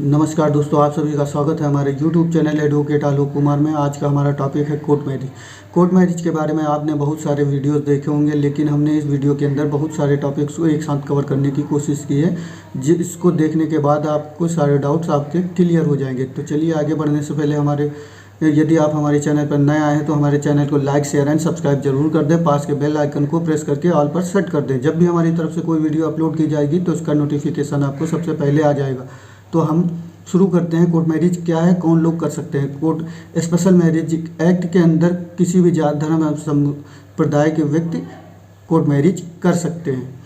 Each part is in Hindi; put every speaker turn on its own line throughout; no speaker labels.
नमस्कार दोस्तों, आप सभी का स्वागत है हमारे YouTube channel advocate Alok Kumar में। आज का हमारा टॉपिक है कोर्ट मैरिज। कोर्ट मैरिज के बारे में आपने बहुत सारे वीडियोस देखे होंगे, लेकिन हमने इस वीडियो के अंदर बहुत सारे टॉपिक्स को एक साथ कवर करने की कोशिश की है, जिसको देखने के बाद आपको सारे डाउट्स आपके क्लियर हो जाएंगे। तो चलिए आगे बढ़ने से पहले यदि आप हमारे चैनल पर नए आए हैं तो हमारे चैनल को लाइक, शेयर एंड सब्सक्राइब जरूर कर दें। पास के बेल आइकन को प्रेस करके ऑल पर सेट कर दें। जब भी हमारी तरफ से कोई वीडियो अपलोड की जाएगी तो उसका नोटिफिकेशन आपको सबसे पहले आ जाएगा। तो हम शुरू करते हैं। कोर्ट मैरिज क्या है, कौन लोग कर सकते हैं? कोर्ट स्पेशल मैरिज एक्ट के अंदर किसी भी जात, धर्म एवं संप्रदाय के व्यक्ति कोर्ट मैरिज कर सकते हैं।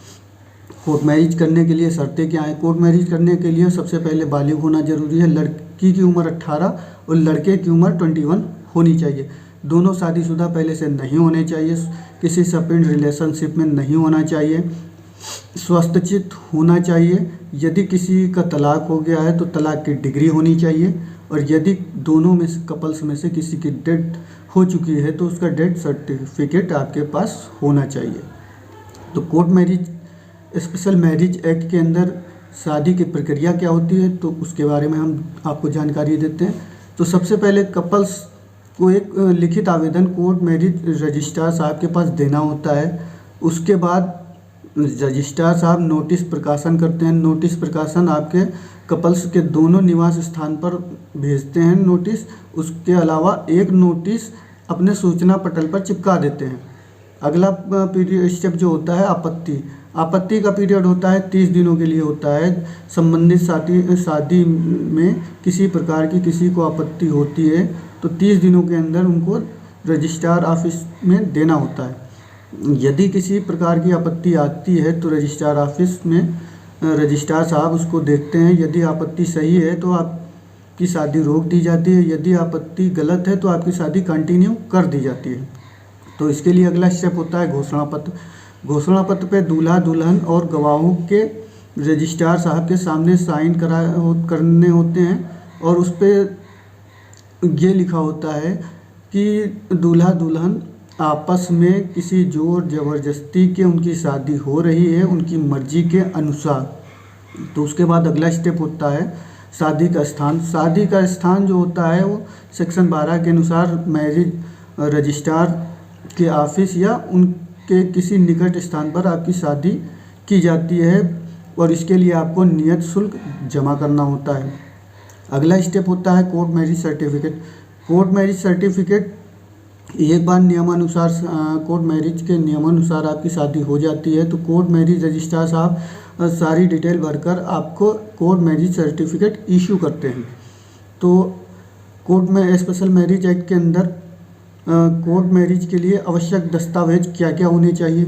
कोर्ट मैरिज करने के लिए शर्तें क्या हैं? कोर्ट मैरिज करने के लिए सबसे पहले बालिग होना जरूरी है। लड़की की उम्र 18 और लड़के की उम्र 21 होनी चाहिए। दोनों शादीशुदा पहले से नहीं होने चाहिए। किसी सपिंड रिलेशनशिप में नहीं होना चाहिए। स्वस्थचित होना चाहिए। यदि किसी का तलाक हो गया है तो तलाक की डिग्री होनी चाहिए। और यदि दोनों में कपल्स में से किसी की डेथ हो चुकी है तो उसका डेथ सर्टिफिकेट आपके पास होना चाहिए। तो court marriage special marriage act के अंदर शादी की प्रक्रिया क्या होती है, तो उसके बारे में हम आपको जानकारी देते हैं। तो सबसे पहले कपल्स को एक लिखित आवेदन कोर्ट मैरिज रजिस्ट्रार साहब के पास देना होता है। उसके बाद रजिस्ट्रार साहब नोटिस प्रकाशन करते हैं। नोटिस प्रकाशन आपके कपल्स के दोनों निवास स्थान पर भेजते हैं नोटिस। उसके अलावा एक नोटिस अपने सूचना पटल पर चिपका देते हैं। अगला पीरियड स्टेप जो होता है आपत्ति का पीरियड होता है 30 दिनों के लिए होता है। संबंधित शादी में किसी प्रकार की किसी को आपत्ति होती है तो 30 दिनों के अंदर उनको रजिस्ट्रार ऑफिस में देना होता है। यदि किसी प्रकार की आपत्ति आती है तो रजिस्ट्रार ऑफिस में रजिस्ट्रार साहब उसको देखते हैं। यदि आपत्ति सही है तो आपकी शादी रोक दी जाती है। यदि आपत्ति गलत है तो आपकी शादी कंटिन्यू कर दी जाती है। तो इसके लिए अगला स्टेप होता है घोषणा पत्र। घोषणा पत्र पे दूल्हा दुल्हन और गवाहों के रजिस्ट्रार साहब के सामने साइन करने होते हैं। और उस पर ये लिखा होता है कि दूल्हा दुल्हन आपस में किसी जोर ज़बरदस्ती के उनकी शादी हो रही है उनकी मर्जी के अनुसार। तो उसके बाद अगला स्टेप होता है शादी का स्थान। शादी का स्थान जो होता है वो सेक्शन 12 के अनुसार मैरिज रजिस्ट्रार के ऑफिस या उनके किसी निकट स्थान पर आपकी शादी की जाती है और इसके लिए आपको नियत शुल्क जमा करना होता है। अगला स्टेप होता है court marriage certificate. Court marriage certificate एक बार नियमानुसार कोर्ट मैरिज के नियमानुसार आपकी शादी हो जाती है तो कोर्ट मैरिज रजिस्ट्रार साहब सारी डिटेल भरकर आपको कोर्ट मैरिज सर्टिफिकेट इशू करते हैं। तो कोर्ट में स्पेशल मैरिज एक्ट के अंदर कोर्ट मैरिज के लिए आवश्यक दस्तावेज क्या क्या होने चाहिए?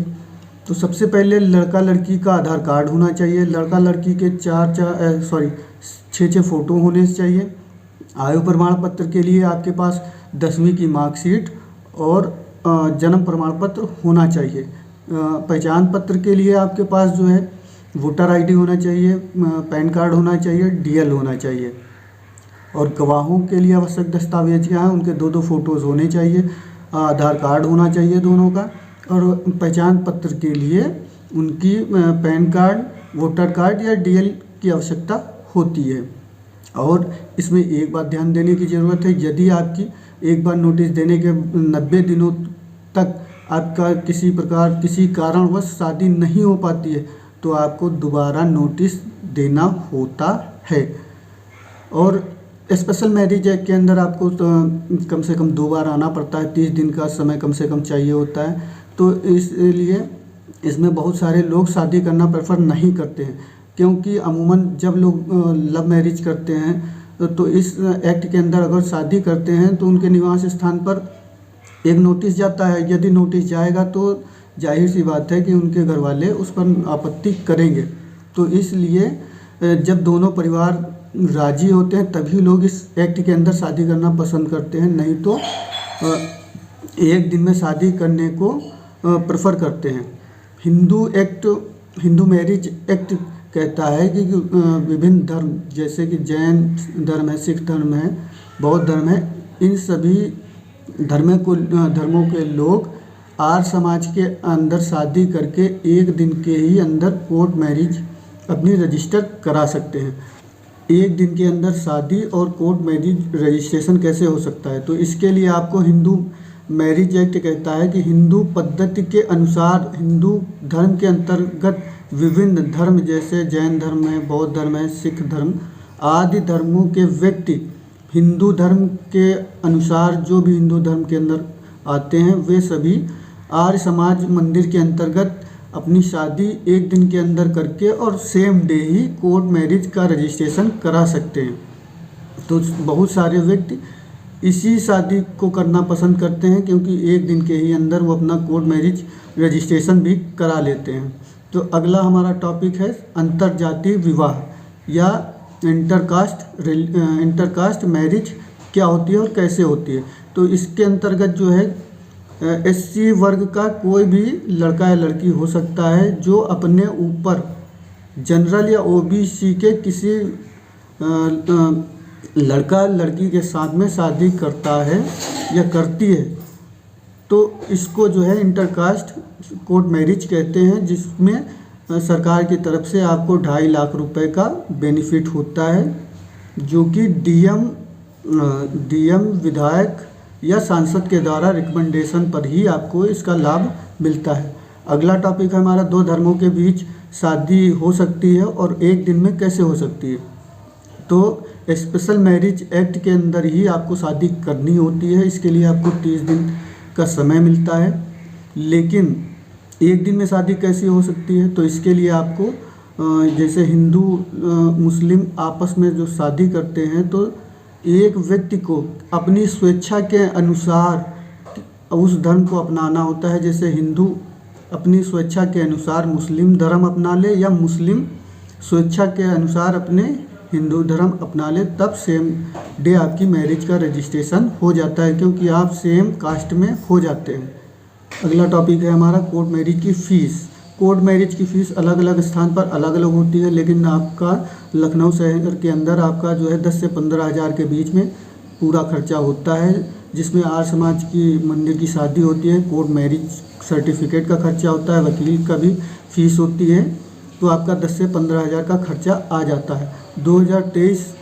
तो सबसे पहले लड़का लड़की का आधार कार्ड होना चाहिए। लड़का लड़की के 6 फ़ोटो होने चाहिए। आयु प्रमाण पत्र के लिए आपके पास 10वीं की मार्कशीट और जन्म प्रमाण पत्र होना चाहिए। पहचान पत्र के लिए आपके पास जो है वोटर आईडी होना चाहिए, पैन कार्ड होना चाहिए, डीएल होना चाहिए। और गवाहों के लिए आवश्यक दस्तावेज क्या हैं? उनके 2 फ़ोटोज़ होने चाहिए, आधार कार्ड होना चाहिए दोनों का। और पहचान पत्र के लिए उनकी पैन कार्ड, वोटर कार्ड या डीएल की आवश्यकता होती है। और इसमें एक बात ध्यान देने की ज़रूरत है, यदि आपकी एक बार नोटिस देने के 90 दिनों तक आपका किसी कारणवश शादी नहीं हो पाती है तो आपको दोबारा नोटिस देना होता है। और स्पेशल मैरिज एक्ट के अंदर आपको तो कम से कम 2 बार आना पड़ता है। 30 दिन का समय कम से कम चाहिए होता है। तो इसलिए इसमें बहुत सारे लोग शादी करना प्रेफर नहीं करते हैं, क्योंकि अमूमन जब लोग लव मैरिज करते हैं तो इस एक्ट के अंदर अगर शादी करते हैं तो उनके निवास स्थान पर एक नोटिस जाता है। यदि नोटिस जाएगा तो जाहिर सी बात है कि उनके घर वाले उस पर आपत्ति करेंगे। तो इसलिए जब दोनों परिवार राजी होते हैं तभी लोग इस एक्ट के अंदर शादी करना पसंद करते हैं, नहीं तो एक दिन में शादी करने को प्रेफर करते हैं। हिंदू मैरिज एक्ट कहता है कि विभिन्न धर्म जैसे कि जैन धर्म है, सिख धर्म है, बौद्ध धर्म है, इन सभी धर्मों के लोग आर्य समाज के अंदर शादी करके एक दिन के ही अंदर कोर्ट मैरिज अपनी रजिस्टर करा सकते हैं। एक दिन के अंदर शादी और कोर्ट मैरिज रजिस्ट्रेशन कैसे हो सकता है? तो इसके लिए आपको हिंदू मैरिज एक्ट कहता है कि हिंदू पद्धति के अनुसार हिंदू धर्म के अंतर्गत विभिन्न धर्म जैसे जैन धर्म है, बौद्ध धर्म है, सिख धर्म आदि धर्मों के व्यक्ति हिंदू धर्म के अनुसार जो भी हिंदू धर्म के अंदर आते हैं वे सभी आर्य समाज मंदिर के अंतर्गत अपनी शादी एक दिन के अंदर करके और सेम डे ही कोर्ट मैरिज का रजिस्ट्रेशन करा सकते हैं। तो बहुत सारे व्यक्ति इसी शादी को करना पसंद करते हैं क्योंकि एक दिन के ही अंदर वो अपना कोर्ट मैरिज रजिस्ट्रेशन भी करा लेते हैं। तो अगला हमारा टॉपिक है अंतरजातीय विवाह या इंटरकास्ट मैरिज क्या होती है और कैसे होती है। तो इसके अंतर्गत जो है एससी वर्ग का कोई भी लड़का या लड़की हो सकता है जो अपने ऊपर जनरल या ओबीसी के किसी लड़का लड़की के साथ में शादी करता है या करती है तो इसको जो है इंटरकास्ट कोर्ट मैरिज कहते हैं, जिसमें सरकार की तरफ से आपको 2.5 लाख रुपए का बेनिफिट होता है जो कि डीएम विधायक या सांसद के द्वारा रिकमेंडेशन पर ही आपको इसका लाभ मिलता है। अगला टॉपिक है हमारा दो धर्मों के बीच शादी हो सकती है और एक दिन में कैसे हो सकती है। तो स्पेशल मैरिज एक्ट के अंदर ही आपको शादी करनी होती है, इसके लिए आपको 30 दिन का समय मिलता है। लेकिन एक दिन में शादी कैसी हो सकती है? तो इसके लिए आपको जैसे हिंदू मुस्लिम आपस में जो शादी करते हैं तो एक व्यक्ति को अपनी स्वेच्छा के अनुसार उस धर्म को अपनाना होता है। जैसे हिंदू अपनी स्वेच्छा के अनुसार मुस्लिम धर्म अपना ले या मुस्लिम स्वेच्छा के अनुसार अपने हिंदू धर्म अपना ले, तब सेम डे आपकी मैरिज का रजिस्ट्रेशन हो जाता है क्योंकि आप सेम कास्ट में हो जाते हैं। अगला टॉपिक है हमारा कोर्ट मैरिज की फ़ीस। कोर्ट मैरिज की फ़ीस अलग अलग स्थान पर अलग अलग होती है, लेकिन आपका लखनऊ शहर के अंदर आपका जो है 10 से 15 हज़ार के बीच में पूरा खर्चा होता है, जिसमें आर्य समाज की मंदिर की शादी होती है, कोर्ट मैरिज सर्टिफिकेट का खर्चा होता है, वकील का भी फीस होती है, तो आपका 10 से 15 हज़ार का खर्चा आ जाता है। 2023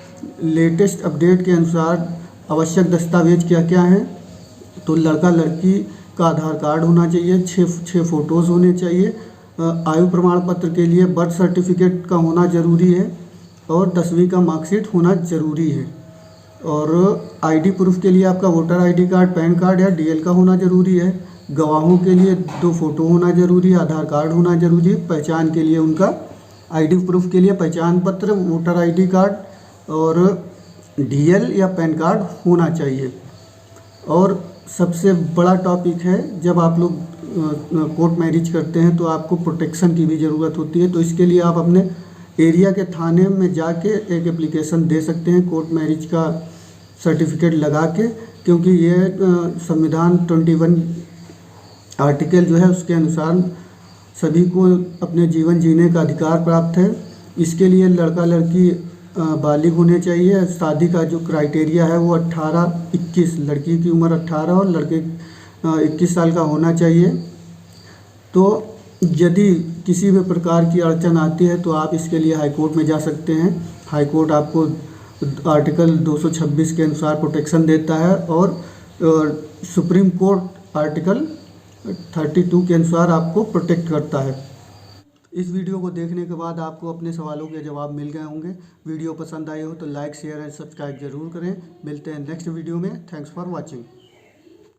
लेटेस्ट अपडेट के अनुसार आवश्यक दस्तावेज क्या क्या हैं? तो लड़का लड़की का आधार कार्ड होना चाहिए, 6 फ़ोटोज़ होने चाहिए, आयु प्रमाण पत्र के लिए बर्थ सर्टिफिकेट का होना ज़रूरी है और 10वीं का मार्कशीट होना ज़रूरी है। और आईडी प्रूफ के लिए आपका voter ID card, pan card या डीएल का होना ज़रूरी है। गवाहों के लिए 2 फ़ोटो होना ज़रूरी है, आधार कार्ड होना ज़रूरी है। पहचान के लिए उनका आईडी प्रूफ के लिए पहचान पत्र, वोटर आईडी कार्ड और डीएल या पैन कार्ड होना चाहिए। और सबसे बड़ा टॉपिक है, जब आप लोग कोर्ट मैरिज करते हैं तो आपको प्रोटेक्शन की भी ज़रूरत होती है। तो इसके लिए आप अपने एरिया के थाने में जाके एक एप्लीकेशन दे सकते हैं कोर्ट मैरिज का सर्टिफिकेट लगा के, क्योंकि ये संविधान 21 आर्टिकल जो है उसके अनुसार सभी को अपने जीवन जीने का अधिकार प्राप्त है। इसके लिए लड़का लड़की बालिग होने चाहिए। शादी का जो क्राइटेरिया है वो 18-21, लड़की की उम्र 18 और लड़के 21 साल का होना चाहिए। तो यदि किसी भी प्रकार की अड़चन आती है तो आप इसके लिए हाई कोर्ट में जा सकते हैं। हाई कोर्ट आपको आर्टिकल 226 के अनुसार प्रोटेक्शन देता है और सुप्रीम कोर्ट आर्टिकल 32 के अनुसार आपको प्रोटेक्ट करता है। इस वीडियो को देखने के बाद आपको अपने सवालों के जवाब मिल गए होंगे। वीडियो पसंद आए हो तो लाइक शेयर एंड सब्सक्राइब जरूर करें। मिलते हैं नेक्स्ट वीडियो में। Thanks for watching.